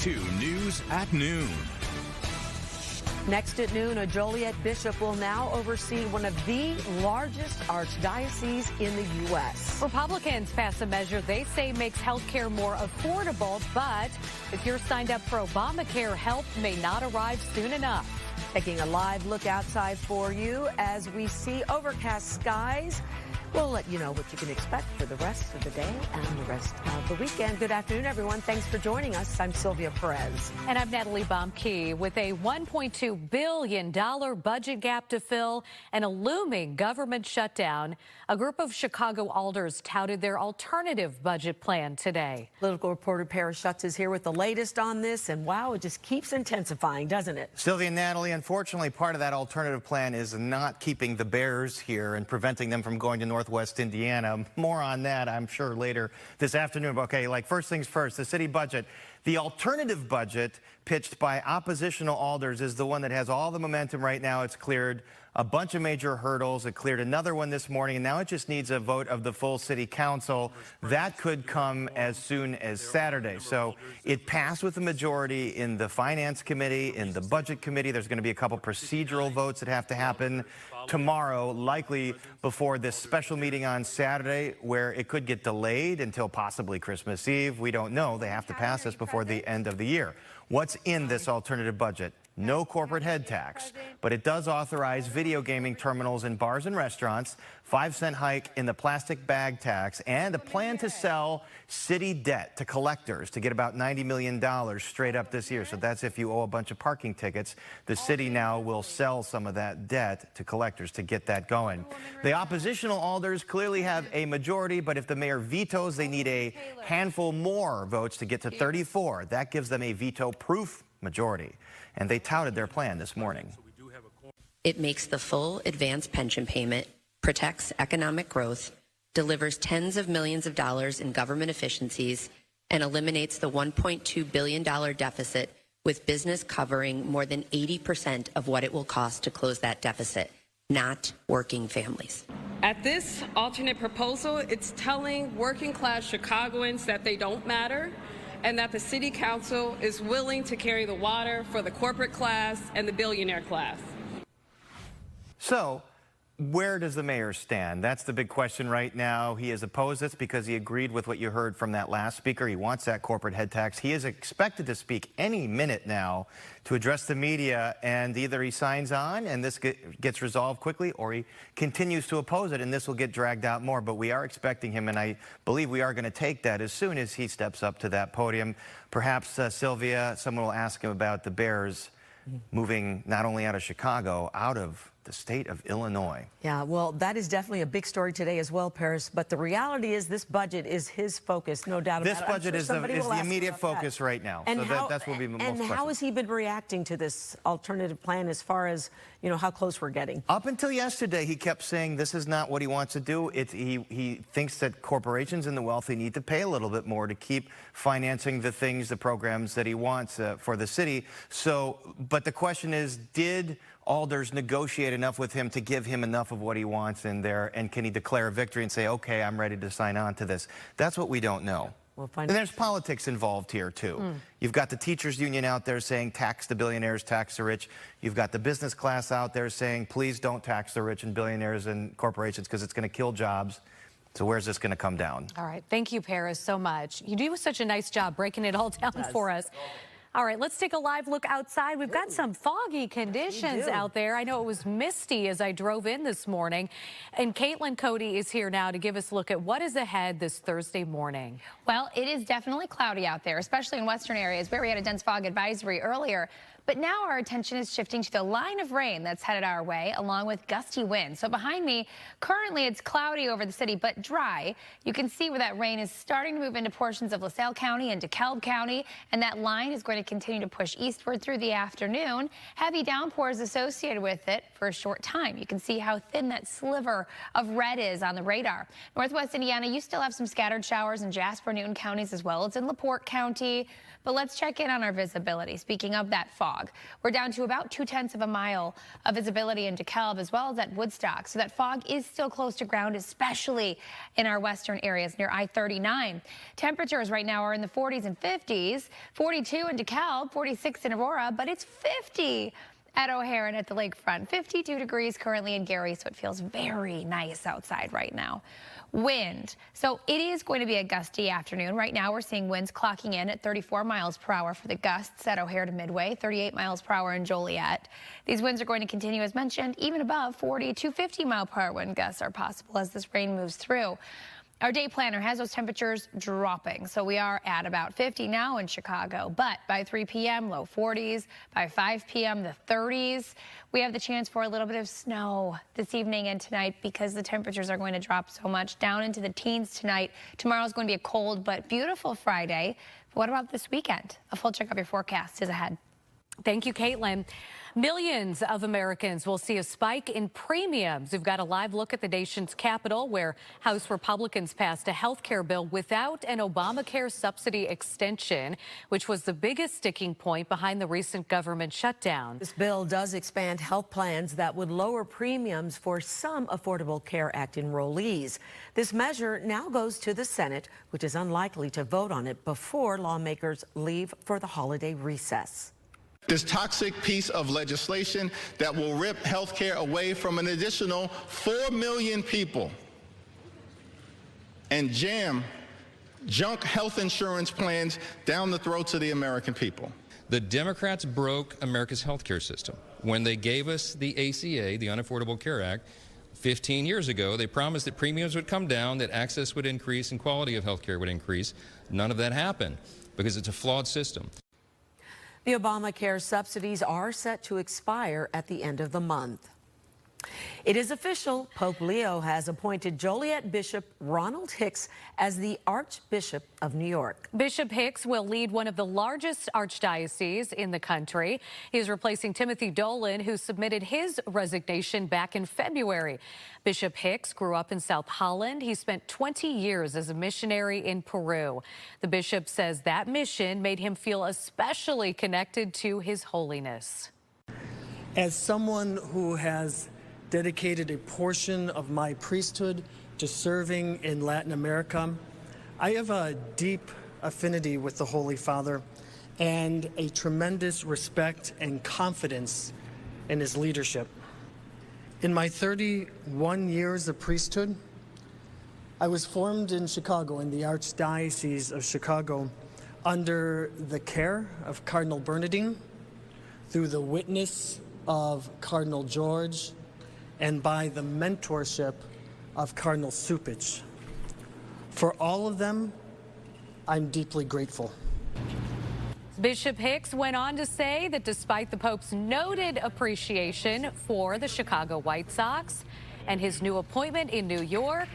2 News at noon. Next at noon, a Joliet bishop will now oversee one of the largest archdioceses in the U.S. Republicans passed a measure they say makes health care more affordable, but if you're signed up for Obamacare, help may not arrive soon enough. Taking a live look outside for you as we see overcast skies. We'll let you know what you can expect for the rest of the day and the rest of the weekend. Good afternoon, everyone. Thanks for joining us. I'm Sylvia Perez. And I'm Natalie Baumke. With a $1.2 billion budget gap to fill and a looming government shutdown, a group of Chicago alders touted their alternative budget plan today. Political reporter Paris Schutz is here with the latest on this. And wow, it just keeps intensifying, doesn't it? Sylvia and Natalie, unfortunately, part of that alternative plan is not keeping the bears here and preventing them from going to Northwest Indiana. More on that, I'm sure, later this afternoon. Okay, like first things first, the city budget. The alternative budget pitched by oppositional alders is the one that has all the momentum right now. It's cleared a bunch of major hurdles. It cleared another one this morning, and now it just needs a vote of the full city council. That could come as soon as Saturday. So it passed with a majority in the finance committee, in the budget committee. There's going to be a couple procedural votes that have to happen tomorrow, likely before this special meeting on Saturday, where it could get delayed until possibly Christmas Eve. We don't know. They have to pass this before the end of the year. What's in this alternative budget? No corporate head tax, but it does authorize video gaming terminals in bars and restaurants, 5-cent hike in the plastic bag tax, and a plan to sell city debt to collectors to get about $90 million straight up this year. So that's if you owe a bunch of parking tickets. The city now will sell some of that debt to collectors to get that going. The oppositional alders clearly have a majority, but if the mayor vetoes, they need a handful more votes to get to 34. That gives them a veto-proof majority. And they touted their plan this morning. It makes the full advance pension payment, protects economic growth, delivers tens of millions of dollars in government efficiencies, and eliminates the $1.2 billion deficit, with business covering more than 80% of what it will cost to close that deficit, not working families. At this alternate proposal, it's telling working class Chicagoans that they don't matter, and that the city council is willing to carry the water for the corporate class and the billionaire class. So, where does the mayor stand? That's the big question right now. He has opposed this because he agreed with what you heard from that last speaker. He wants that corporate head tax. He is expected to speak any minute now to address the media, and either he signs on and this gets resolved quickly, or he continues to oppose it and this will get dragged out more. But we are expecting him, and I believe we are going to take that as soon as he steps up to that podium. Perhaps, Sylvia, someone will ask him about the Bears moving not only out of Chicago, out of the state of Illinois. Yeah, well, that is definitely a big story today as well, Paris. But the reality is this budget is his focus, no doubt about it. This budget is the immediate focus right now. And so that's what will be most And how has he been reacting to this alternative plan as far as, you know, how close we're getting? Up until yesterday, he kept saying this is not what he wants to do. He thinks that corporations and the wealthy need to pay a little bit more to keep financing the things, the programs that he wants for the city. So, but the question is, did alders negotiate enough with him to give him enough of what he wants in there, and can he declare a victory and say, okay, I'm ready to sign on to this? That's what we don't know. We'll find and there's politics involved here too. You've got the teachers union out there saying tax the billionaires, tax the rich. You've got the business class out there saying please don't tax the rich and billionaires and corporations because it's going to kill jobs. So where's this going to come down? All right, thank you, Paris, so much. You do such a nice job breaking it all down for us. All right, let's take a live look outside. We've got some foggy conditions out there. I know it was misty as I drove in this morning. And Caitlin Cody is here now to give us a look at what is ahead this Thursday morning. Well, it is definitely cloudy out there, especially in western areas where we had a dense fog advisory earlier. But now our attention is shifting to the line of rain that's headed our way, along with gusty winds. So behind me, currently it's cloudy over the city, but dry. You can see where that rain is starting to move into portions of LaSalle County and DeKalb County, and that line is going to continue to push eastward through the afternoon. Heavy downpours associated with it for a short time. You can see how thin that sliver of red is on the radar. Northwest Indiana, you still have some scattered showers in Jasper, Newton counties, as well as in LaPorte County. But let's check in on our visibility. Speaking of that fog, fog. We're down to about 0.2 of a mile of visibility in DeKalb as well as at Woodstock. So that fog is still close to ground, especially in our western areas near I-39. Temperatures right now are in the 40s and 50s, 42 in DeKalb, 46 in Aurora, but it's 50 at O'Hare and at the lakefront. 52 degrees currently in Gary, so it feels very nice outside right now. Wind. So it is going to be a gusty afternoon. Right now we're seeing winds clocking in at 34 miles per hour for the gusts at O'Hare to Midway, 38 miles per hour in Joliet. These winds are going to continue, as mentioned, even above 40 to 50 mile per hour wind gusts are possible as this rain moves through. Our day planner has those temperatures dropping. So we are at about 50 now in Chicago, but by 3 p.m., low 40s. By 5 p.m., the 30s. We have the chance for a little bit of snow this evening and tonight because the temperatures are going to drop so much down into the teens tonight. Tomorrow's going to be a cold but beautiful Friday. But what about this weekend? A full check of your forecast is ahead. Thank you, Caitlin. Millions of Americans will see a spike in premiums. We've got a live look at the nation's capital, where House Republicans passed a health care bill without an Obamacare subsidy extension, which was the biggest sticking point behind the recent government shutdown. This bill does expand health plans that would lower premiums for some Affordable Care Act enrollees. This measure now goes to the Senate, which is unlikely to vote on it before lawmakers leave for the holiday recess. This toxic piece of legislation that will rip health care away from an additional 4 million people and jam junk health insurance plans down the throats of the American people. The Democrats broke America's health care system. When they gave us the ACA, the Unaffordable Care Act, 15 years ago, they promised that premiums would come down, that access would increase, and quality of health care would increase. None of that happened because it's a flawed system. The Obamacare subsidies are set to expire at the end of the month. It is official. Pope Leo has appointed Joliet Bishop Ronald Hicks as the Archbishop of New York. Bishop Hicks will lead one of the largest archdioceses in the country. He's replacing Timothy Dolan, who submitted his resignation back in February. Bishop Hicks grew up in South Holland. He spent 20 years as a missionary in Peru. The bishop says that mission made him feel especially connected to His Holiness. As someone who has dedicated a portion of my priesthood to serving in Latin America, I have a deep affinity with the Holy Father and a tremendous respect and confidence in his leadership. In my 31 years of priesthood, I was formed in Chicago, in the Archdiocese of Chicago, under the care of Cardinal Bernardine, through the witness of Cardinal George, and by the mentorship of Cardinal Supich. For all of them, I'm deeply grateful. Bishop Hicks went on to say that despite the Pope's noted appreciation for the Chicago White Sox and his new appointment in New York,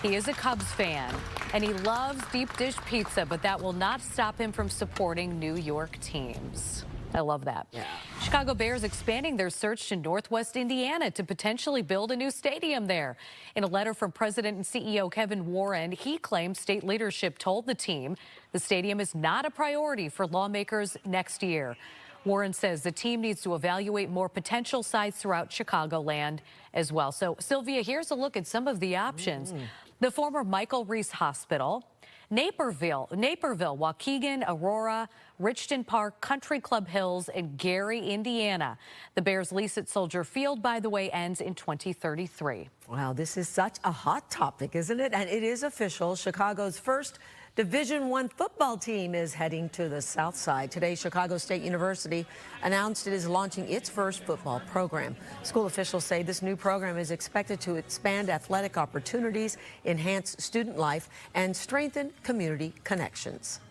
he is a Cubs fan and he loves deep dish pizza, but that will not stop him from supporting New York teams. I love that. Yeah. Chicago Bears expanding their search to Northwest Indiana to potentially build a new stadium there. In a letter from President and CEO Kevin Warren, he claims state leadership told the team the stadium is not a priority for lawmakers next year. Warren says the team needs to evaluate more potential sites throughout Chicagoland as well. So, Sylvia, here's a look at some of the options. The former Michael Reese Hospital, Naperville, Waukegan, Aurora, Richton Park, Country Club Hills, and Gary, Indiana. The Bears' lease at Soldier Field, by the way, ends in 2033. Wow, this is such a hot topic, isn't it? And it is official. Chicago's first Division I football team is heading to the Southside. Today, Chicago State University announced it is launching its first football program. School officials say this new program is expected to expand athletic opportunities, enhance student life, and strengthen community connections.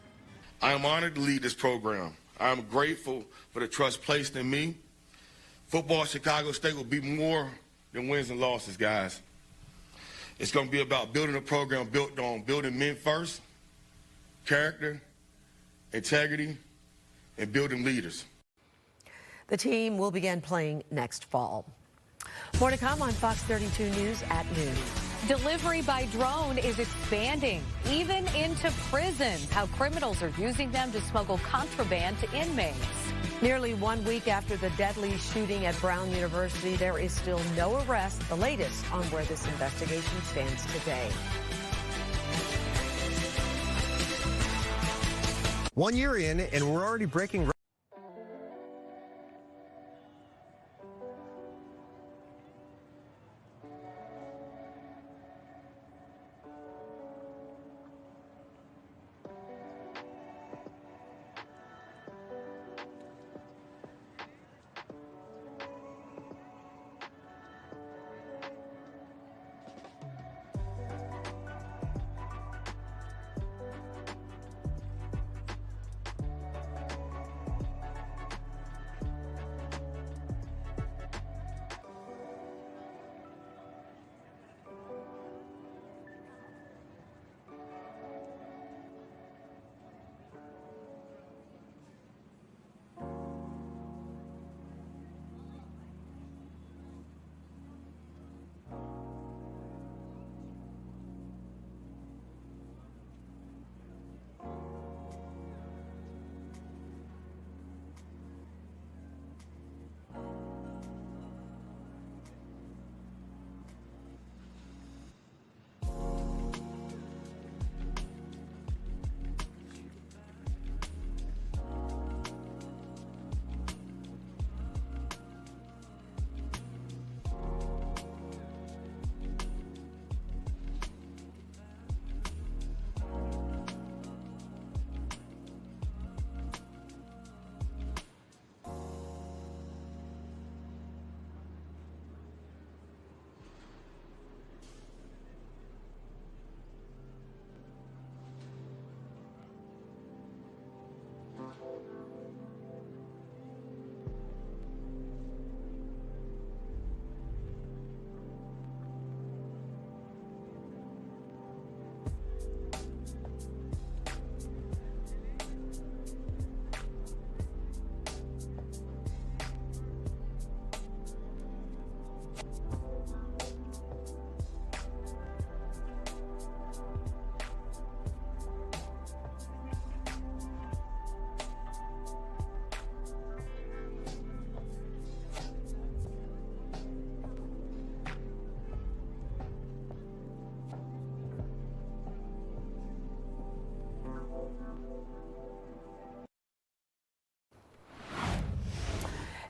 I am honored to lead this program. I am grateful for the trust placed in me. Football at Chicago State will be more than wins and losses, guys. It's going to be about building a program built on building men first, character, integrity, and building leaders. The team will begin playing next fall. More to come on Fox 32 News at noon. Delivery by drone is expanding, even into prisons. How criminals are using them to smuggle contraband to inmates. Nearly 1 week after the deadly shooting at Brown University, there is still no arrest. The latest on where this investigation stands today. 1 year in, and we're already breaking.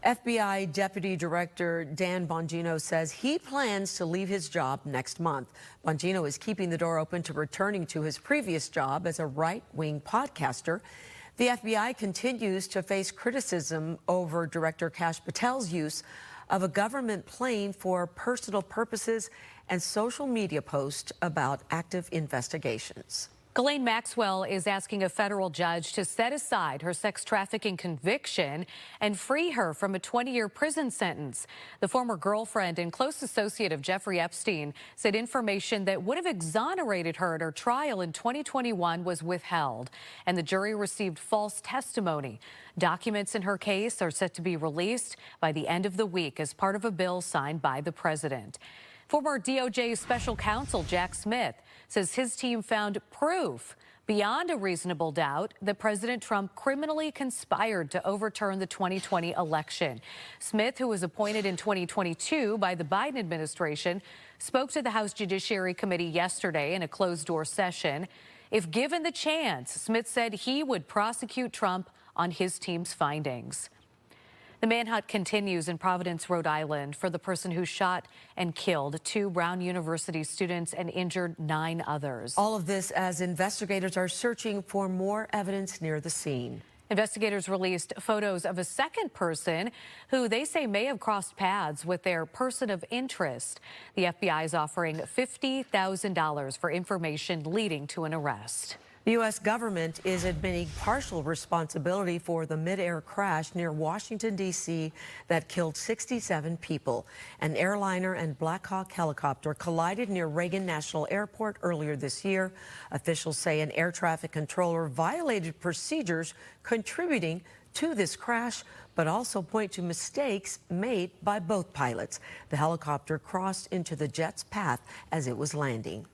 FBI Deputy Director Dan Bongino says he plans to leave his job next month. Bongino is keeping the door open to returning to his previous job as a right-wing podcaster. The FBI continues to face criticism over Director Kash Patel's use of a government plane for personal purposes and social media posts about active investigations. Ghislaine Maxwell is asking a federal judge to set aside her sex trafficking conviction and free her from a 20-year prison sentence. The former girlfriend and close associate of Jeffrey Epstein said information that would have exonerated her at her trial in 2021 was withheld, and the jury received false testimony. Documents in her case are set to be released by the end of the week as part of a bill signed by the president. Former DOJ special counsel Jack Smith says his team found proof beyond a reasonable doubt that President Trump criminally conspired to overturn the 2020 election. Smith, who was appointed in 2022 by the Biden administration, spoke to the House Judiciary Committee yesterday in a closed-door session. If given the chance, Smith said he would prosecute Trump on his team's findings. The manhunt continues in Providence, Rhode Island, for the person who shot and killed 2 Brown University students and injured 9 others. All of this as investigators are searching for more evidence near the scene. Investigators released photos of a second person who they say may have crossed paths with their person of interest. The FBI is offering $50,000 for information leading to an arrest. The U.S. government is admitting partial responsibility for the mid-air crash near Washington, D.C. that killed 67 people. An airliner and Black Hawk helicopter collided near Reagan National Airport earlier this year. Officials say an air traffic controller violated procedures contributing to this crash, but also point to mistakes made by both pilots. The helicopter crossed into the jet's path as it was landing.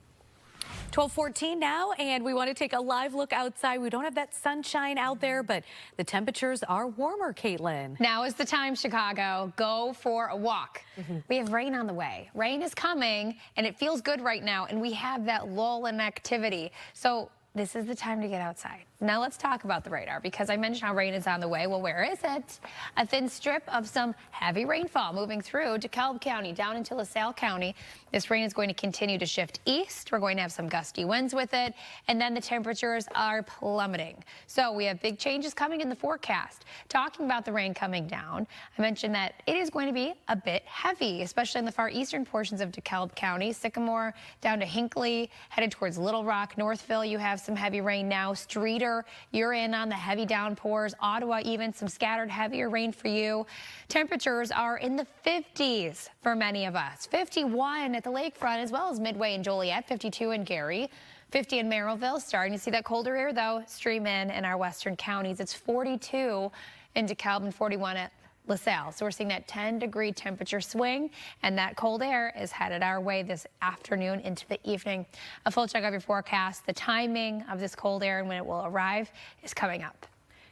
12:14 now, and we want to take a live look outside. We don't have that sunshine out there, but the temperatures are warmer, Caitlin. Now is the time, Chicago. Go for a walk. We have rain on the way. Rain is coming, and it feels good right now, and we have that lull in activity. So this is the time to get outside. Now let's talk about the radar, because I mentioned how rain is on the way. Well, where is it? A thin strip of some heavy rainfall moving through DeKalb County down into LaSalle County. This rain is going to continue to shift east. We're going to have some gusty winds with it, and then the temperatures are plummeting. So we have big changes coming in the forecast. Talking about the rain coming down, I mentioned that it is going to be a bit heavy, especially in the far eastern portions of DeKalb County. Sycamore down to Hinckley, headed towards Little Rock, Northville. You have some heavy rain now. Streeter, you're in on the heavy downpours. Ottawa, even some scattered heavier rain for you. Temperatures are in the 50s for many of us. 51 at the lakefront, as well as Midway and Joliet, 52 in Gary, 50 in Merrillville. Starting to see that colder air, though, stream in our western counties. It's 42 in DeKalb and 41 at LaSalle. So we're seeing that 10-degree temperature swing, and that cold air is headed our way this afternoon into the evening. A full check of your forecast, the timing of this cold air and when it will arrive is coming up.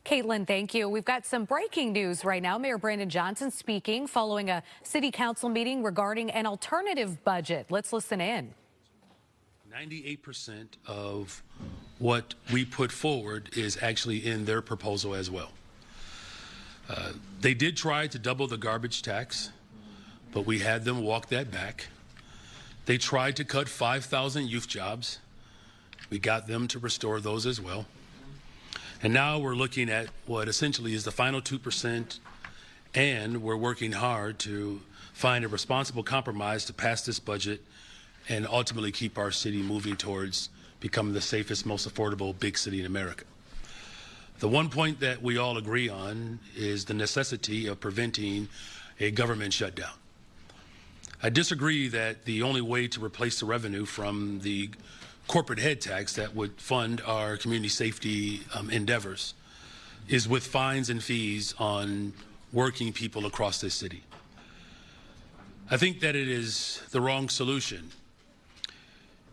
Caitlin, thank you. We've got some breaking news right now. Mayor Brandon Johnson speaking following a city council meeting regarding an alternative budget. Let's listen in. 98% of what we put forward is actually in their proposal as well. They did try to double the garbage tax, but we had them walk that back. They tried to cut 5,000 youth jobs. We got them to restore those as well. And now we're looking at what essentially is the final 2%, and we're working hard to find a responsible compromise to pass this budget and ultimately keep our city moving towards becoming the safest, most affordable big city in America. The one point that we all agree on is the necessity of preventing a government shutdown. I disagree that the only way to replace the revenue from the corporate head tax that would fund our community safety endeavors is with fines and fees on working people across this city. I think that it is the wrong solution.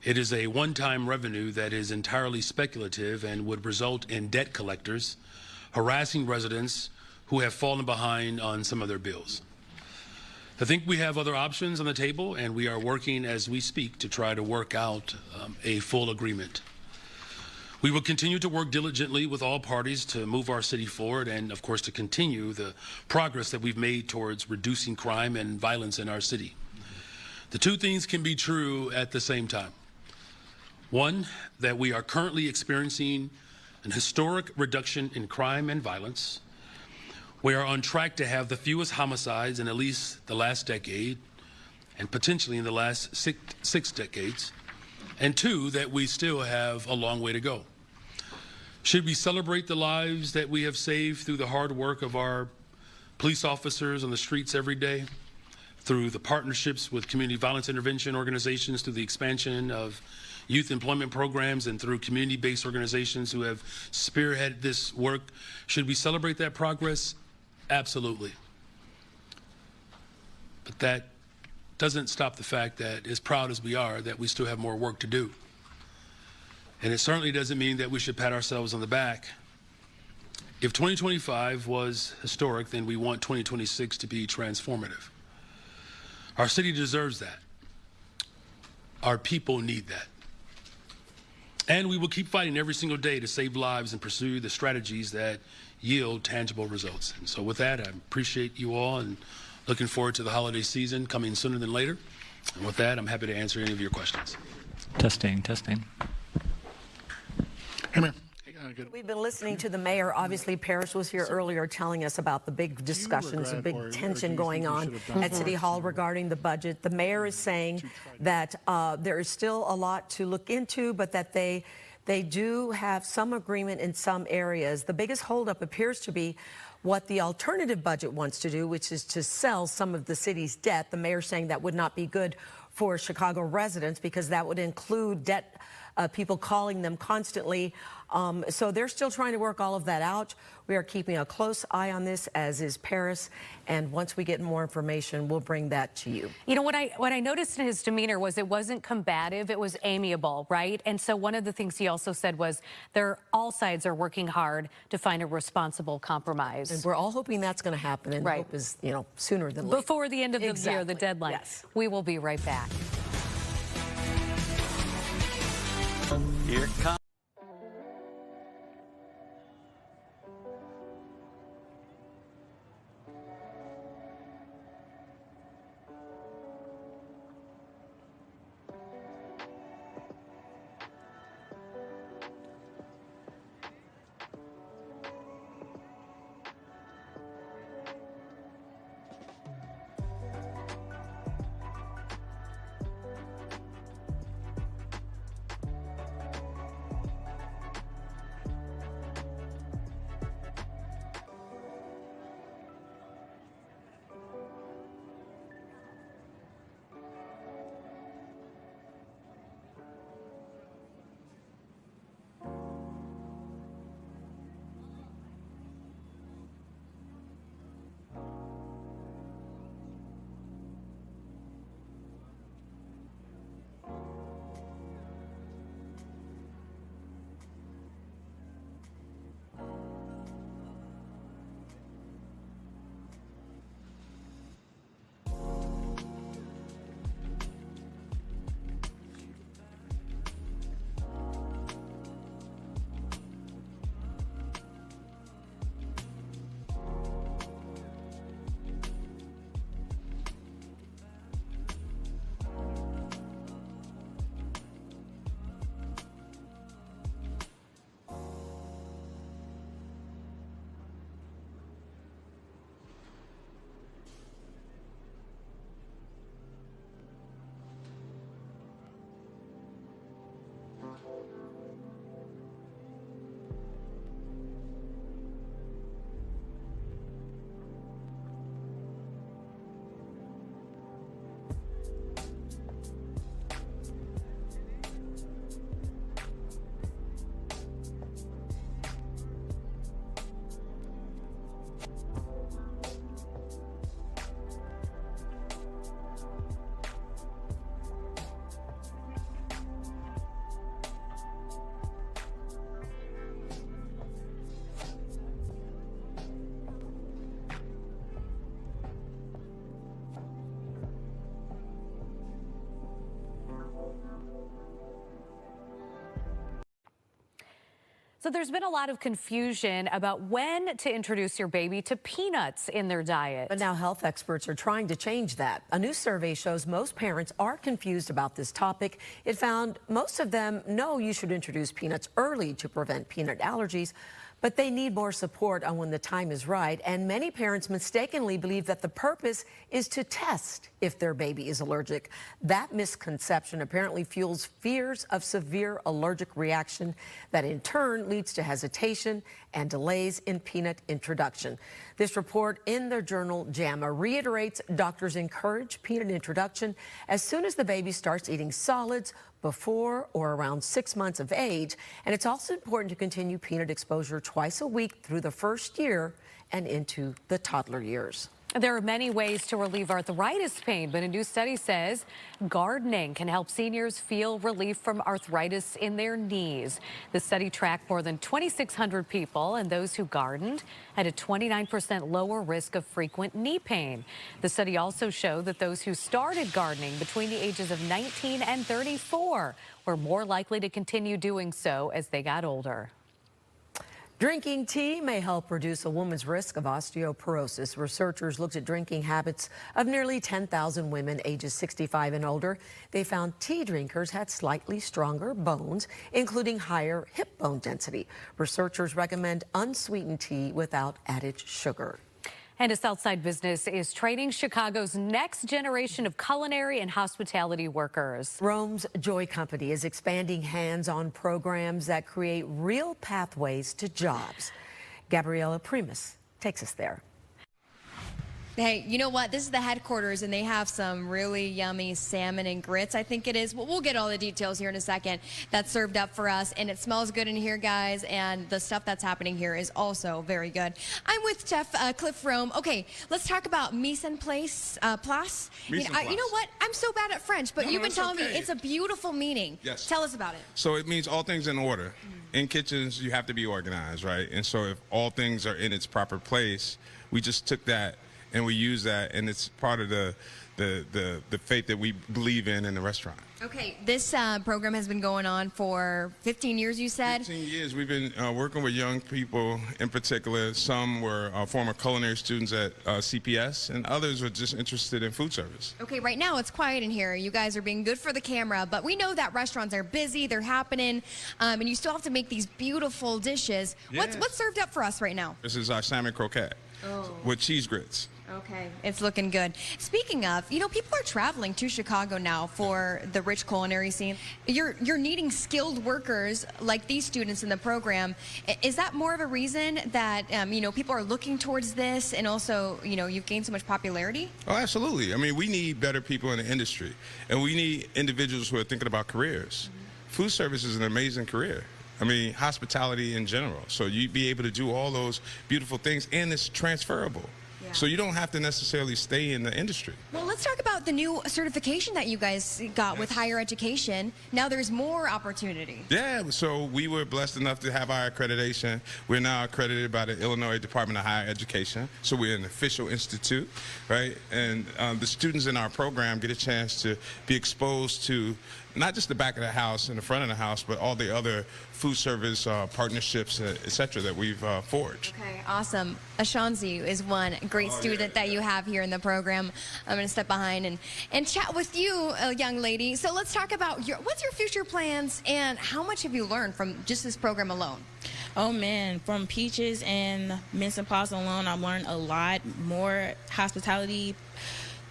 It is a one-time revenue that is entirely speculative and would result in debt collectors harassing residents who have fallen behind on some of their bills. I think we have other options on the table, and we are working as we speak to try to work out a full agreement. We will continue to work diligently with all parties to move our city forward and, of course, to continue the progress that we've made towards reducing crime and violence in our city. The two things can be true at the same time. One, that we are currently experiencing an historic reduction in crime and violence. We are on track to have the fewest homicides in at least the last decade and potentially in the last six decades. And two, that we still have a long way to go. Should we celebrate the lives that we have saved through the hard work of our police officers on the streets every day, through the partnerships with community violence intervention organizations, through the expansion of youth employment programs, and through community-based organizations who have spearheaded this work? Should we celebrate that progress? Absolutely. But that doesn't stop the fact that, as proud as we are, that we still have more work to do. And it certainly doesn't mean that we should pat ourselves on the back. If 2025 was historic, then we want 2026 to be transformative. Our city deserves that. Our people need that. And we will keep fighting every single day to save lives and pursue the strategies that yield tangible results. And so with that, I appreciate you all and looking forward to the holiday season coming sooner than later. And with that, I'm happy to answer any of your questions. Testing. Hey, Mayor. We've been listening to the mayor. Obviously, Paris was here earlier telling us about the big discussions, the big tension going on at City Hall regarding the budget. The mayor is saying that there is still a lot to look into, but that they do have some agreement in some areas. The biggest holdup appears to be what the alternative budget wants to do, which is to sell some of the city's debt. The mayor saying that would not be good for Chicago residents because that would include debt, people calling them constantly So they're still trying to work all of that out. We are keeping a close eye on this, as is Paris. And once we get more information, we'll bring that to you. You know, what I noticed in his demeanor was it wasn't combative, it was amiable, right? And so one of the things he also said was all sides are working hard to find a responsible compromise. And we're all hoping that's going to happen, and hope is, you know, sooner than later. Before the end of the year, the deadline. Yes. We will be right back. Here it comes. So there's been a lot of confusion about when to introduce your baby to peanuts in their diet. But now health experts are trying to change that. A new survey shows most parents are confused about this topic. It found most of them know you should introduce peanuts early to prevent peanut allergies, but they need more support on when the time is right. And many parents mistakenly believe that the purpose is to test if their baby is allergic. That misconception apparently fuels fears of severe allergic reaction that in turn leads to hesitation and delays in peanut introduction. This report in the journal JAMA reiterates doctors encourage peanut introduction as soon as the baby starts eating solids before or around 6 months of age. And it's also important to continue peanut exposure twice a week through the first year and into the toddler years. There are many ways to relieve arthritis pain, but a new study says gardening can help seniors feel relief from arthritis in their knees. The study tracked more than 2,600 people, and those who gardened had a 29% lower risk of frequent knee pain. The study also showed that those who started gardening between the ages of 19 and 34 were more likely to continue doing so as they got older. Drinking tea may help reduce a woman's risk of osteoporosis. Researchers looked at drinking habits of nearly 10,000 women ages 65 and older. They found tea drinkers had slightly stronger bones, including higher hip bone density. Researchers recommend unsweetened tea without added sugar. And a Southside business is training Chicago's next generation of culinary and hospitality workers. Rome's Joy Company is expanding hands-on programs that create real pathways to jobs. Gabriella Primus takes us there. Hey, you know what? This is the headquarters, and they have some really yummy salmon and grits, I think it is. Well, we'll get all the details here in a second. That's served up for us, and it smells good in here, guys, and the stuff that's happening here is also very good. I'm with Chef Cliff Rome. Okay, let's talk about mise en place. You know what? I'm so bad at French, but you've been telling me it's a beautiful meaning. Yes. Tell us about it. So it means all things in order. In kitchens, you have to be organized, right? And so if all things are in its proper place, we just took that and we use that, and it's part of the faith that we believe in the restaurant. Okay, this program has been going on for 15 years, you said? 15 years. We've been working with young people in particular. Some were former culinary students at CPS, and others were just interested in food service. Okay, right now it's quiet in here. You guys are being good for the camera, but we know that restaurants are busy, they're happening, and you still have to make these beautiful dishes. Yes. What's served up for us right now? This is our salmon croquette with cheese grits. Okay, it's looking good. Speaking of, you know, people are traveling to Chicago now for the rich culinary scene. You're needing skilled workers like these students in the program. Is that more of a reason that, you know, people are looking towards this, and also, you know, you've gained so much popularity? Oh, absolutely. I mean, we need better people in the industry, and we need individuals who are thinking about careers. Food service is an amazing career. I mean, hospitality in general. So you'd be able to do all those beautiful things, and it's transferable. Yeah. So you don't have to necessarily stay in the industry. Well, let's talk about the new certification that you guys got with higher education. Now there's more opportunity. Yeah, so we were blessed enough to have our accreditation. We're now accredited by the Illinois Department of Higher Education. So we're an official institute, right? And the students in our program get a chance to be exposed to not just the back of the house and the front of the house, but all the other food service partnerships, et cetera, that we've forged. Okay, awesome. Ashanzi is one great student that you have here in the program. I'm going to step behind and chat with you, young lady. So let's talk about what's your future plans, and how much have you learned from just this program alone? Oh man, from Peaches and Mince and Pasta alone, I've learned a lot more hospitality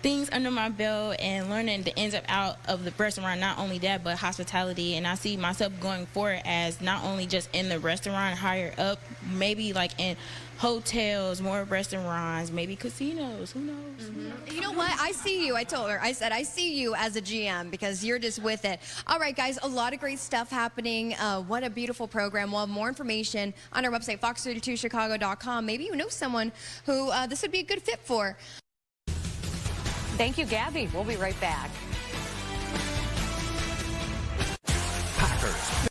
things under my belt, and learning the ins and outs of the restaurant. Not only that, but hospitality. And I see myself going forward as not only just in the restaurant, higher up, maybe like in hotels, more restaurants, maybe casinos. Who knows? You know what? I see you. I told her. I said, I see you as a GM, because you're just with it. All right, guys, a lot of great stuff happening. What a beautiful program. We'll have more information on our website, fox32chicago.com. Maybe you know someone who this would be a good fit for. Thank you, Gabby. We'll be right back. Packers.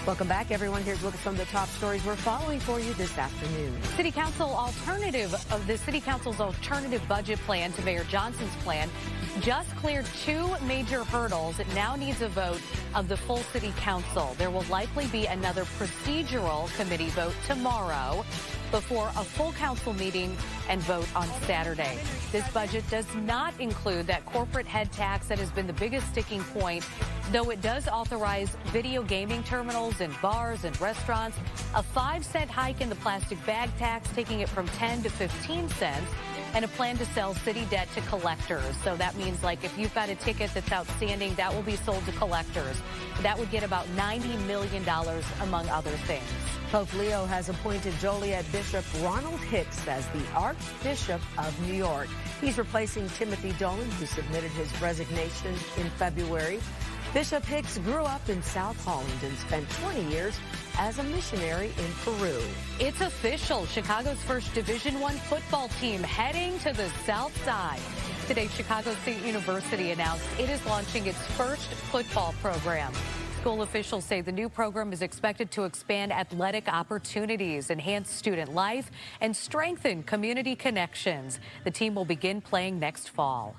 Welcome back, everyone. Here's a look at some of the top stories we're following for you this afternoon. The City Council's alternative budget plan to Mayor Johnson's plan just cleared 2 major hurdles. It now needs a vote of the full City Council. There will likely be another procedural committee vote tomorrow before a full council meeting and vote on Saturday. This budget does not include that corporate head tax that has been the biggest sticking point, though it does authorize video gaming terminals in bars and restaurants, a 5-cent hike in the plastic bag tax, taking it from 10 to 15 cents, and a plan to sell city debt to collectors. So that means, like, if you've got a ticket that's outstanding, that will be sold to collectors. That would get about $90 million, among other things. Pope Leo has appointed Joliet Bishop Ronald Hicks as the Archbishop of New York. He's replacing Timothy Dolan, who submitted his resignation in February. Bishop Hicks grew up in South Holland and spent 20 years as a missionary in Peru. It's official. Chicago's first Division I football team heading to the Southside. Today, Chicago State University announced it is launching its first football program. School officials say the new program is expected to expand athletic opportunities, enhance student life, and strengthen community connections. The team will begin playing next fall.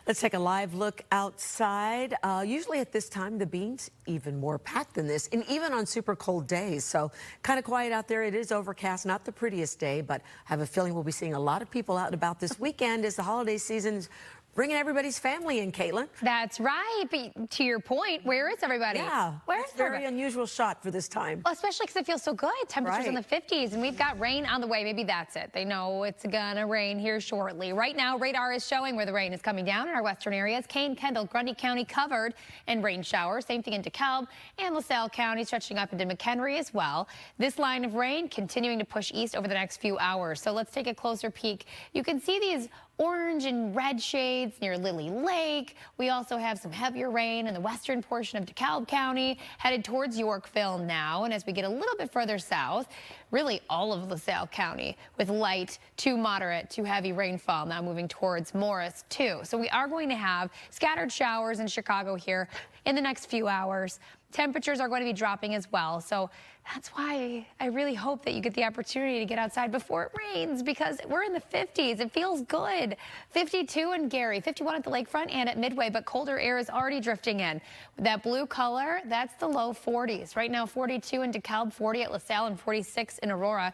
Let's take a live look outside. Usually at this time, the bean's even more packed than this, and even on super cold days. So kind of quiet out there. It is overcast, not the prettiest day, but I have a feeling we'll be seeing a lot of people out and about this weekend as the holiday season's bringing everybody's family in, Caitlin. That's right. But to your point, where is everybody? Yeah, where is a very unusual shot for this time. Well, especially because it feels so good. Temperatures in the 50s, and we've got rain on the way. Maybe that's it. They know it's gonna rain here shortly. Right now, radar is showing where the rain is coming down in our western areas. Kane, Kendall, Grundy County covered in rain showers. Same thing in DeKalb and LaSalle County, stretching up into McHenry as well. This line of rain continuing to push east over the next few hours. So let's take a closer peek. You can see these orange and red shades near Lily Lake. We also have some heavier rain in the western portion of DeKalb County, headed towards Yorkville now. And as we get a little bit further south, really all of LaSalle County with light to moderate to heavy rainfall now moving towards Morris too. So we are going to have scattered showers in Chicago here in the next few hours. Temperatures are going to be dropping as well. So that's why I really hope that you get the opportunity to get outside before it rains, because we're in the 50s. It feels good. 52 in Gary, 51 at the lakefront and at Midway, but colder air is already drifting in. With that blue color, that's the low 40s. Right now, 42 in DeKalb, 40 at LaSalle, and 46 in Aurora.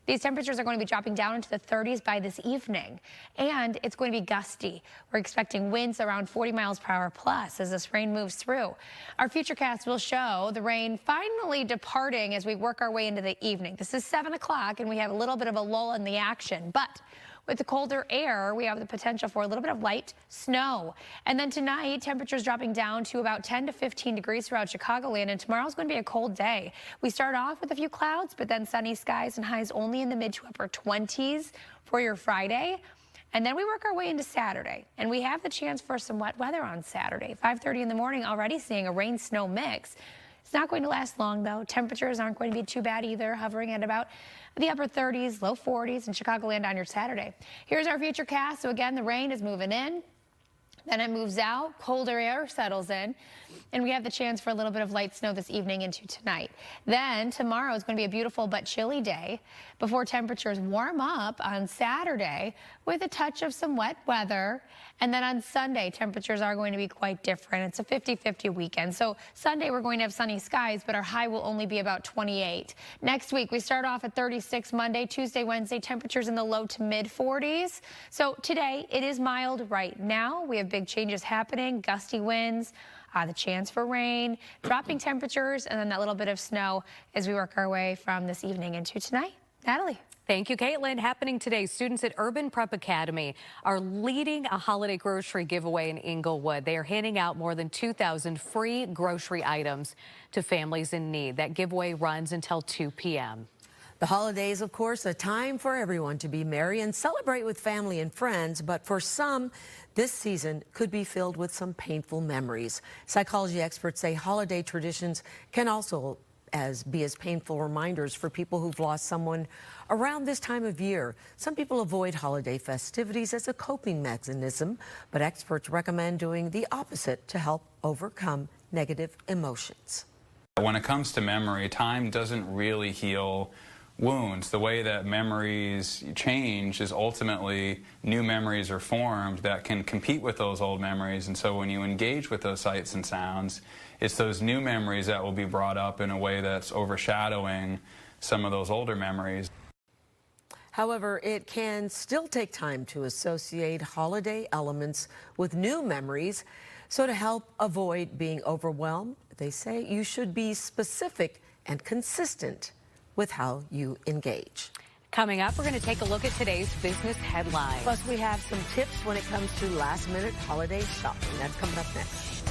These temperatures are going to be dropping down into the 30s by this evening, and it's going to be gusty. We're expecting winds around 40 miles per hour plus as this rain moves through. Our futurecast will show the rain finally departing as we work our way into the evening. This is 7 o'clock, and we have a little bit of a lull in the action, but with the colder air, we have the potential for a little bit of light snow. And then tonight, temperatures dropping down to about 10 to 15 degrees throughout Chicagoland, and tomorrow's going to be a cold day. We start off with a few clouds, but then sunny skies and highs only in the mid to upper 20s for your Friday. And then we work our way into Saturday, and we have the chance for some wet weather on Saturday. 5:30 in the morning, already seeing a rain-snow mix. It's not going to last long, though. Temperatures aren't going to be too bad either, hovering at about the upper 30s, low 40s in Chicagoland on your Saturday. Here's our futurecast. So again, the rain is moving in, then it moves out, colder air settles in, and we have the chance for a little bit of light snow this evening into tonight. Then tomorrow is going to be a beautiful but chilly day before temperatures warm up on Saturday with a touch of some wet weather. And then on Sunday, temperatures are going to be quite different. It's a 50-50 weekend. So Sunday, we're going to have sunny skies, but our high will only be about 28. Next week, we start off at 36 Monday, Tuesday, Wednesday, temperatures in the low to mid 40s. So today, it is mild right now. We have big changes happening, gusty winds, the chance for rain, dropping temperatures, and then that little bit of snow as we work our way from this evening into tonight. Natalie. Thank you, Caitlin. Happening today, students at Urban Prep Academy are leading a holiday grocery giveaway in Inglewood. They are handing out more than 2,000 free grocery items to families in need. That giveaway runs until 2 p.m. The holidays, of course, a time for everyone to be merry and celebrate with family and friends, but for some, this season could be filled with some painful memories. Psychology experts say holiday traditions can also be as painful reminders for people who've lost someone around this time of year. Some people avoid holiday festivities as a coping mechanism, but experts recommend doing the opposite to help overcome negative emotions. When it comes to memory, time doesn't really heal wounds. The way that memories change is ultimately new memories are formed that can compete with those old memories. And so when you engage with those sights and sounds, it's those new memories that will be brought up in a way that's overshadowing some of those older memories. However, it can still take time to associate holiday elements with new memories. So to help avoid being overwhelmed, they say you should be specific and consistent with how you engage. Coming up, we're going to take a look at today's business headlines. Plus, we have some tips when it comes to last-minute holiday shopping. That's coming up next.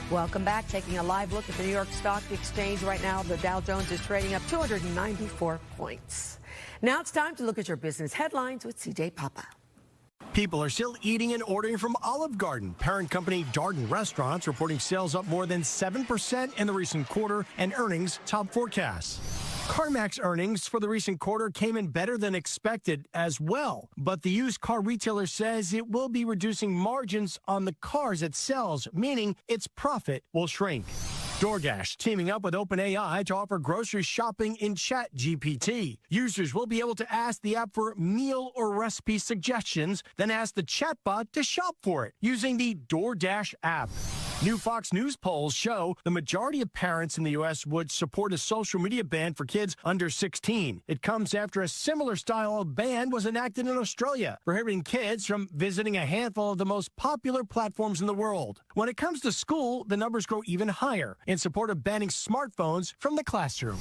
Welcome back. Taking a live look at the New York Stock Exchange right now. The Dow Jones is trading up 294 points. Now it's time to look at your business headlines with CJ Papa. People are still eating and ordering from Olive Garden. Parent company Darden Restaurants reporting sales up more than 7% in the recent quarter and earnings top forecasts. CarMax earnings for the recent quarter came in better than expected as well, but the used car retailer says it will be reducing margins on the cars it sells, meaning its profit will shrink. DoorDash teaming up with OpenAI to offer grocery shopping in ChatGPT. Users will be able to ask the app for meal or recipe suggestions, then ask the chatbot to shop for it using the DoorDash app. New Fox News polls show the majority of parents in the U.S. would support a social media ban for kids under 16. It comes after a similar style of ban was enacted in Australia, prohibiting kids from visiting a handful of the most popular platforms in the world. When it comes to school, the numbers grow even higher in support of banning smartphones from the classroom.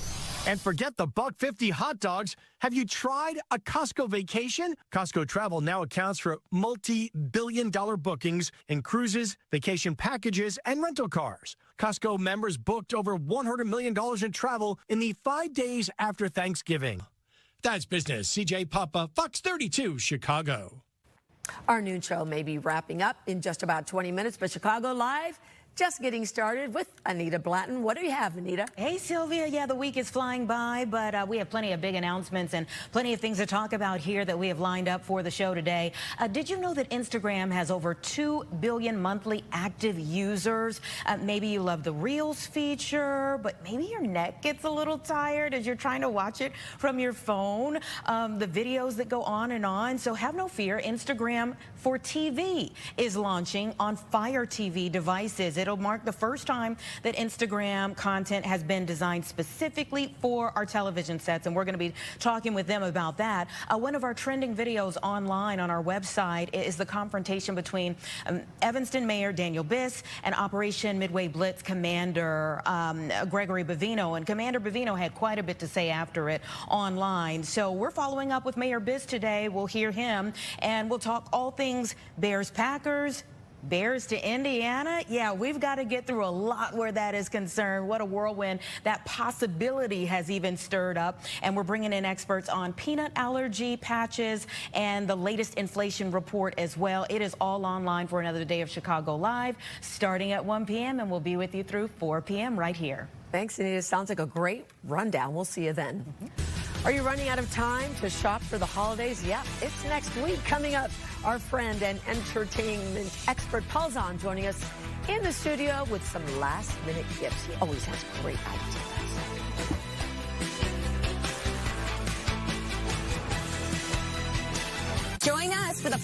And forget the $1.50 hot dogs. Have you tried a Costco vacation? Costco Travel now accounts for multi-billion-dollar bookings in cruises, vacation packages, and rental cars. Costco members booked over $100 million in travel in the 5 days after Thanksgiving. That's business. CJ Papa, Fox 32, Chicago. Our noon show may be wrapping up in just about 20 minutes, but Chicago Live just getting started with Anita Blatton. What do you have, Anita? Hey, Sylvia. Yeah, the week is flying by, but we have plenty of big announcements and plenty of things to talk about here that we have lined up for the show today. Did you know that Instagram has over 2 billion monthly active users? Maybe you love the Reels feature, but maybe your neck gets a little tired as you're trying to watch it from your phone. The videos that go on and on. So have no fear. Instagram for TV is launching on Fire TV devices. It'll mark the first time that Instagram content has been designed specifically for our television sets, and we're going to be talking with them about that. One of our trending videos online on our website is the confrontation between Evanston Mayor Daniel Biss and Operation Midway Blitz Commander Gregory Bavino, and Commander Bavino had quite a bit to say after it online. So we're following up with Mayor Biss today. We'll hear him, and we'll talk all things Bears-Packers, Bears to Indiana. Yeah, we've got to get through a lot where that is concerned. What a whirlwind that possibility has even stirred up. And we're bringing in experts on peanut allergy patches and the latest inflation report as well. It is all online for another day of Chicago Live, starting at 1 p.m. and we'll be with you through 4 p.m. right here. Thanks, Anita. Sounds like a great rundown. We'll see you then. Are you running out of time to shop for the holidays? Yep, it's next week. Coming up, our friend and entertainment expert Paul Zahn joining us in the studio with some last-minute gifts. He always has great ideas. Join us for the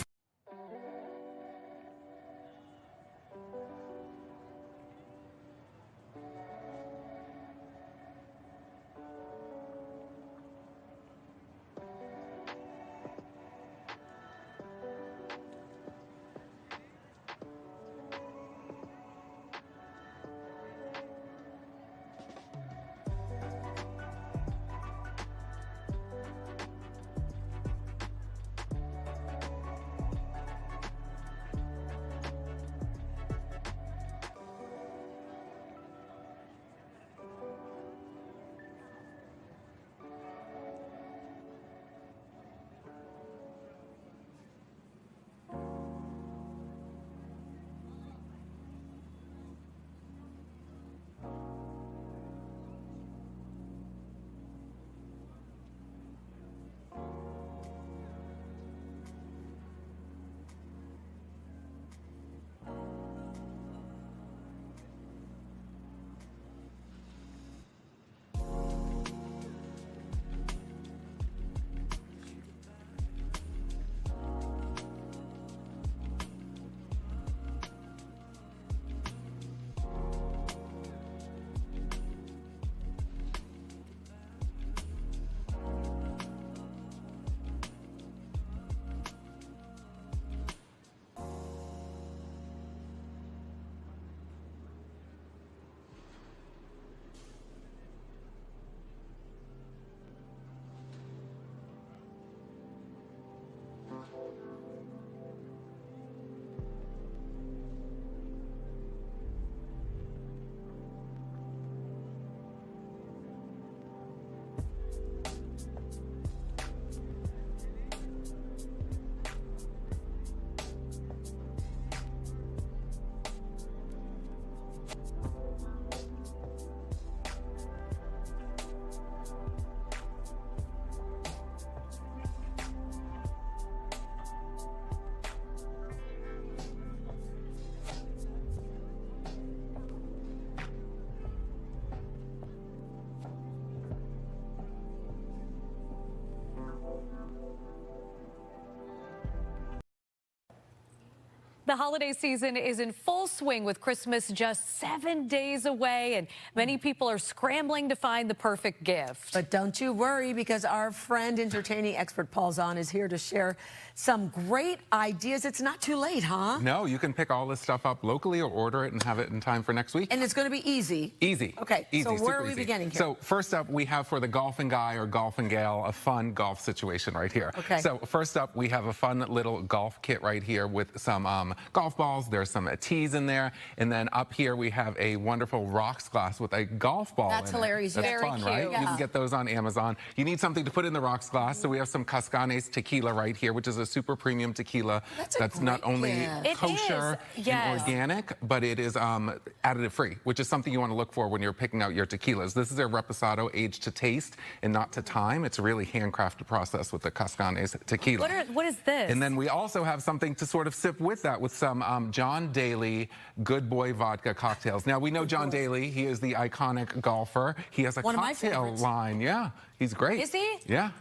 The holiday season is in full swing with Christmas just 7 days away, and many people are scrambling to find the perfect gift. But don't you worry, because our friend, entertaining expert Paul Zahn is here to share some great ideas. It's not too late, huh? No, you can pick all this stuff up locally or order it and have it in time for next week. And it's going to be easy. Easy. Okay, easy, so where are we easy. beginning here? So first up, we have for the golfing guy or golfing gal, a fun golf situation right here. Okay. So first up, we have a fun little golf kit right here with some golf balls, there's some teas in there, and then up here we have a wonderful rocks glass with a golf ball That's in hilarious. It. That's Very fun, cute. right? Yeah. You can get those on Amazon. You need something to put in the rocks glass, so we have some Cascanes tequila right here, which is a super premium tequila that's not only kosher and organic, but it is additive free, which is something you want to look for when you're picking out your tequilas. This is a reposado aged to taste and not to time. It's a really handcrafted process with the Cascanes tequila. What is this? And then we also have something to sort of sip with that, with some John Daly Good Boy vodka cocktails. Now, we know John Daly. He is the iconic golfer. He has a cocktail line. Yeah, he's great. Is he? Yeah.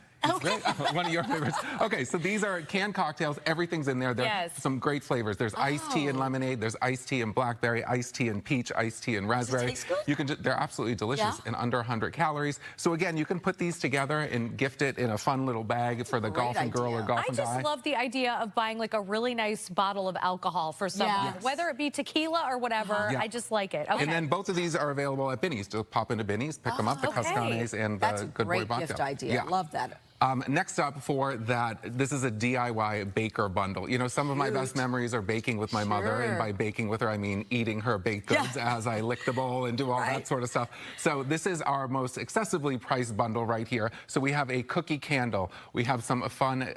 Great. One of your favorites. Okay, so these are canned cocktails. Everything's in there. There's some great flavors. There's iced tea and lemonade. There's iced tea and blackberry, iced tea and peach, iced tea and raspberry. Does it taste good? You can. They're absolutely delicious and under 100 calories. So again, you can put these together and gift it in a fun little bag for the golfing girl or golfing guy. I just love the idea of buying like a really nice bottle of alcohol for someone, whether it be tequila or whatever. I just like it. Okay. And then both of these are available at Binny's. Just pop into Binny's, pick them up, the Cascanes and the Good Boy vodka. That's a great gift idea. Love that. Next up for that, this is a DIY baker bundle. You know, some of my best memories are baking with my mother, and by baking with her, I mean eating her baked goods as I lick the bowl and do all that sort of stuff. So this is our most accessibly priced bundle right here. So we have a cookie candle. We have some fun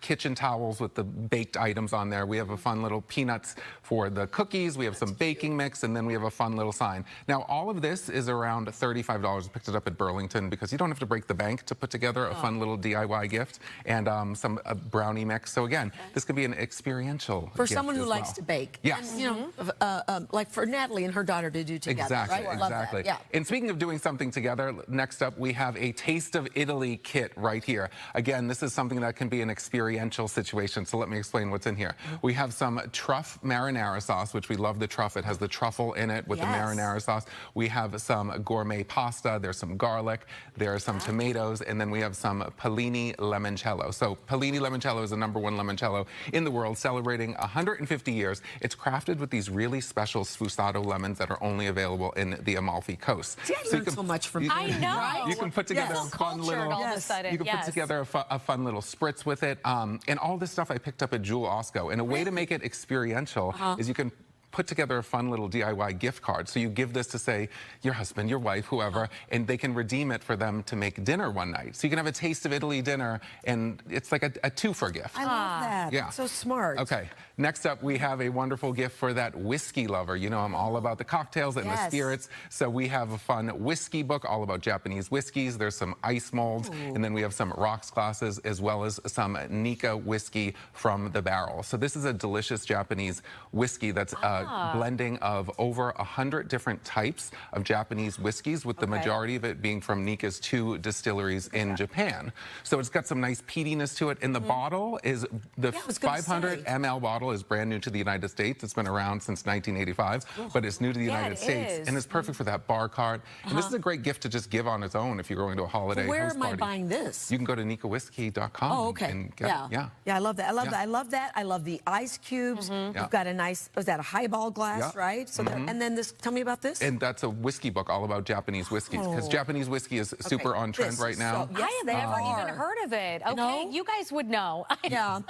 kitchen towels with the baked items on there. We have a fun little peanuts for the cookies. We have some baking mix, and then we have a fun little sign. Now, all of this is around $35. I picked it up at Burlington because you don't have to break the bank to put together a fun little DIY gift and some brownie mix. So again, this could be an experiential for gift someone who as likes well. to bake. Yes. And, you know, like for Natalie and her daughter to do together. Exactly. Right? Love Exactly. that. Yeah. And speaking of doing something together, next up we have a Taste of Italy kit right here. Again, this is something that can be an experiential situation. So let me explain what's in here. We have some truff marinara sauce, which we love the truff. It has the truffle in it with the marinara sauce. We have some gourmet pasta. There's some garlic. There are some tomatoes, and then we have some Pellini limoncello. So Pellini limoncello is the #1 limoncello in the world, celebrating 150 years. It's crafted with these really special sfusato lemons that are only available in the Amalfi Coast. See, I learned so much from you. I know. You can put together a fun little. All of a sudden. You can put together a fun little spritz with it, and all this stuff I picked up at Jewel Osco. And a way to make it experiential is you can put together a fun little DIY gift card. So you give this to, say, your husband, your wife, whoever, and they can redeem it for them to make dinner one night. So you can have a Taste of Italy dinner, and it's like a two-for gift. I love that. Yeah. So smart. Okay. Next up, we have a wonderful gift for that whiskey lover. You know, I'm all about the cocktails and the spirits. So we have a fun whiskey book all about Japanese whiskeys. There's some ice molds, and then we have some rocks glasses, as well as some Nika whiskey from the barrel. So this is a delicious Japanese whiskey that's a blending of over 100 different types of Japanese whiskeys, with the majority of it being from Nika's 2 distilleries in Japan. So it's got some nice peatiness to it. And the bottle is the 500 ml bottle is brand new to the United States. It's been around since 1985, but it's new to the United States, and it's perfect for that bar cart. And this is a great gift to just give on its own if you're going to a holiday So where host am I party. buying this? You can go to nikawhiskey.com. Oh, okay. And get yeah, I love that. I love that. I love that. I love the ice cubes. You've got a nice, was that a highball glass, right? So that, and then this, tell me about this. And that's a whiskey book all about Japanese whiskeys, because Japanese whiskey is super on trend right now. I have never even heard of it. Okay, you guys would know. Yeah.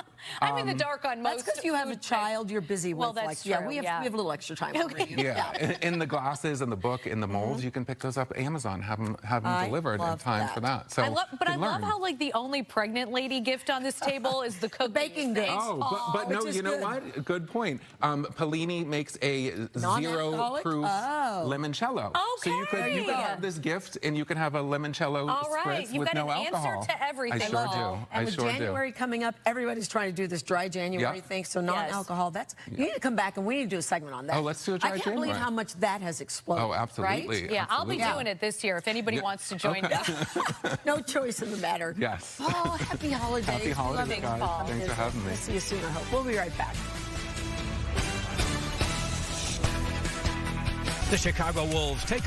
I'm in the dark on most. That's because you have a child you're busy with. Well, that's like, true. Yeah, we have a little extra time. In the glasses and the book and the molds, you can pick those up at Amazon, have them delivered in time for that. So I love how like the only pregnant lady gift on this table is the baking dish. Oh, but no, you know what? Good point. Pellini makes a zero-proof limoncello. So you could have this gift, and you can have a limoncello spritz with no alcohol. You've got an answer to everything. I sure do. And with January coming up, everybody's trying to do this dry January thing, so non-alcohol. You need to come back, and we need to do a segment on that. Oh, let's do a dry January. I can't believe how much that has exploded. Oh, absolutely. Right? Yeah, I'll be doing it this year if anybody wants to join us. No choice in the matter. Yes. Oh, happy holidays. Happy holidays, guys. Thanks for having me. We'll see you soon, I hope. We'll be right back. The Chicago Wolves take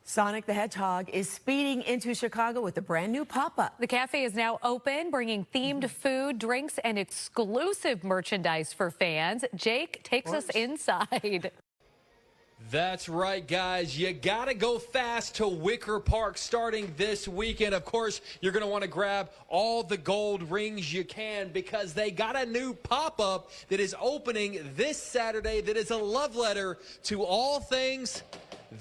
Sonic the Hedgehog is speeding into Chicago with a brand new pop-up. The cafe is now open, bringing themed food, drinks, and exclusive merchandise for fans. Jake takes us inside. That's right, guys. You gotta go fast to Wicker Park starting this weekend. Of course, you're gonna want to grab all the gold rings you can because they got a new pop-up that is opening this Saturday that is a love letter to all things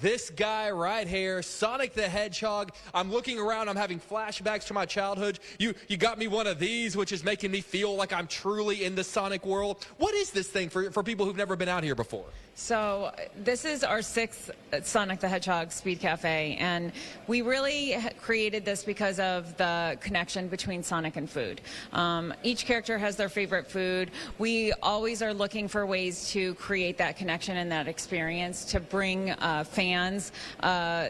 this guy right here, Sonic the Hedgehog. I'm looking around, I'm having flashbacks to my childhood. You got me one of these, which is making me feel like I'm truly in the Sonic world. What is this thing for people who've never been out here before? So this is our 6th Sonic the Hedgehog Speed Cafe, and we really created this because of the connection between Sonic and food. Each character has their favorite food. We always are looking for ways to create that connection and that experience to bring fans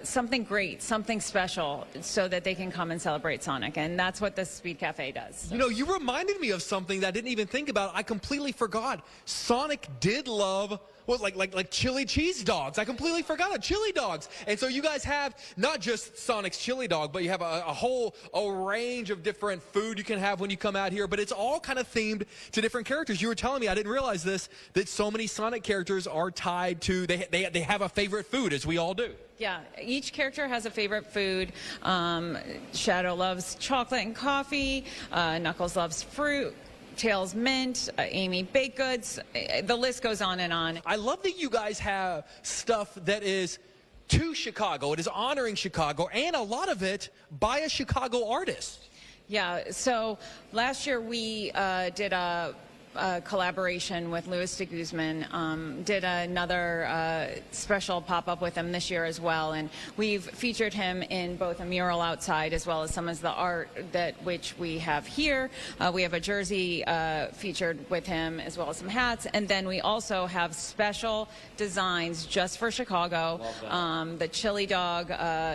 something great, something special, so that they can come and celebrate Sonic, and that's what the Speed Cafe does. You know, you reminded me of something that I didn't even think about. I completely forgot. Sonic did love like chili cheese dogs. I completely forgot of chili dogs. And so you guys have not just Sonic's chili dog, but you have a whole range of different food you can have when you come out here, but it's all kind of themed to different characters. You were telling me, I didn't realize this, that so many Sonic characters are tied to, they have a favorite food, as we all do. Yeah, each character has a favorite food. Shadow loves chocolate and coffee. Knuckles loves fruit. Tails mint, Amy baked goods, the list goes on and on. I love that you guys have stuff that is to Chicago. It is honoring Chicago, and a lot of it by a Chicago artist. Yeah, so last year we did a collaboration with Luis de Guzman, did another special pop-up with him this year as well, and we've featured him in both a mural outside as well as some of the art which we have here. We have a jersey featured with him as well as some hats, and then we also have special designs just for Chicago. The chili dog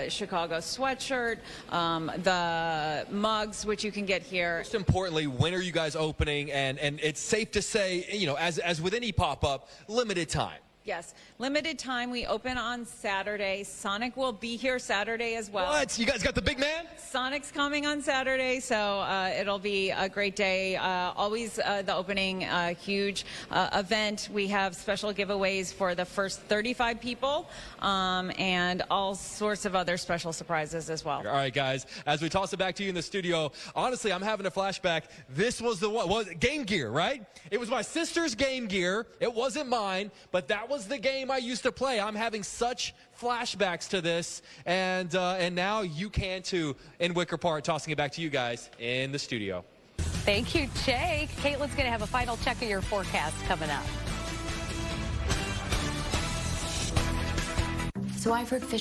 Chicago sweatshirt, the mugs which you can get here. Most importantly, when are you guys opening? And it's safe to say, you know, as with any pop-up, limited time. Yes, limited time. We open on Saturday. Sonic will be here Saturday as well. What? You guys got the big man? Sonic's coming on Saturday, so it'll be a great day. Always the opening, huge event. We have special giveaways for the first 35 people and all sorts of other special surprises as well. All right, guys, as we toss it back to you in the studio, honestly, I'm having a flashback. This was the one, was Game Gear, right? It was my sister's Game Gear. It wasn't mine, but that was the game I used to play. I'm having such flashbacks to this, and now you can too in Wicker Park. Tossing it back to you guys in the studio. Thank you, Jake. Caitlin's going to have a final check of your forecast coming up. So I've heard fish.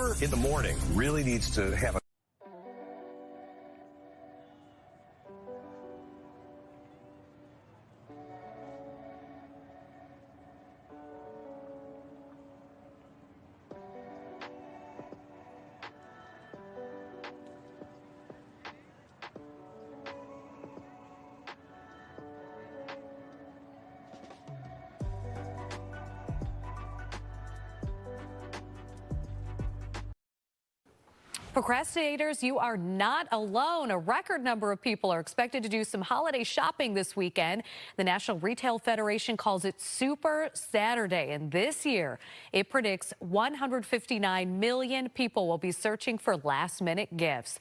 whoever in the morning really needs to have a Procrastinators, you are not alone. A record number of people are expected to do some holiday shopping this weekend. The National Retail Federation calls it Super Saturday, and this year it predicts 159 million people will be searching for last-minute gifts.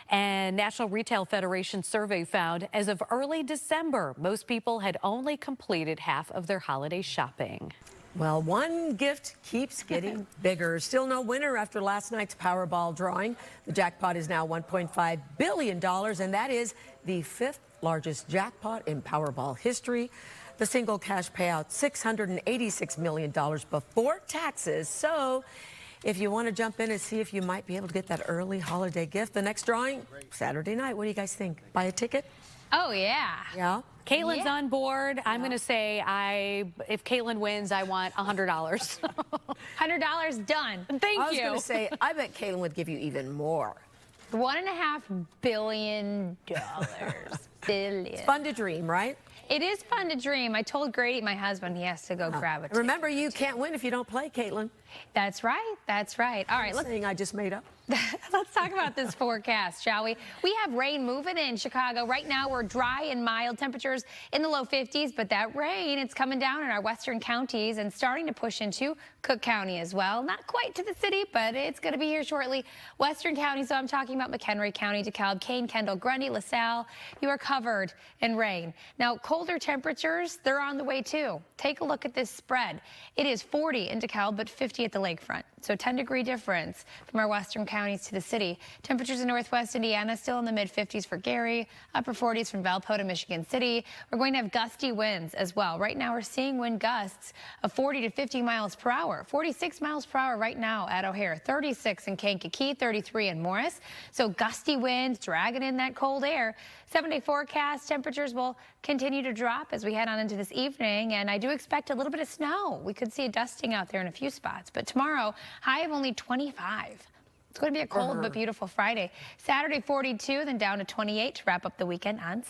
And National Retail Federation survey found as of early December, most people had only completed half of their holiday shopping. Well, one gift keeps getting bigger. Still no winner after last night's Powerball drawing. The jackpot is now $1.5 billion, and that is the 5th largest jackpot in Powerball history. The single cash payout, $686 million before taxes. So if you want to jump in and see if you might be able to get that early holiday gift, the next drawing, Saturday night. What do you guys think? Buy a ticket? Oh, yeah. Yeah? Caitlin's on board. I'm going to say if Caitlin wins, I want $100. $100 done. Thank you. I was going to say, I bet Caitlin would give you even more. $1.5 billion. Billion. It's fun to dream, right? It is fun to dream. I told Grady, my husband, he has to go grab it. Remember, you can't win if you don't play, Caitlin. That's right. That's right. All right. Saying I just made up. Let's talk about this forecast, shall we? We have rain moving in Chicago. Right now, we're dry and mild, temperatures in the low 50s, but that rain, it's coming down in our western counties and starting to push into Cook County as well. Not quite to the city, but it's going to be here shortly. Western counties, so I'm talking about McHenry County, DeKalb, Kane, Kendall, Grundy, LaSalle. You are covered in rain. Now, colder temperatures, they're on the way too. Take a look at this spread. It is 40 in DeKalb, but 50 at the lakefront. So 10-degree difference from our western counties to the city. Temperatures in northwest Indiana still in the mid-50s for Gary, upper 40s from Valpo to Michigan City. We're going to have gusty winds as well. Right now we're seeing wind gusts of 40 to 50 miles per hour. 46 miles per hour right now at O'Hare. 36 in Kankakee, 33 in Morris. So gusty winds dragging in that cold air. 7-day forecast, temperatures will continue to drop as we head on into this evening, and I do expect a little bit of snow. We could see a dusting out there in a few spots, but tomorrow, high of only 25. It's going to be a cold but beautiful Friday. Saturday, 42, then down to 28 to wrap up the weekend on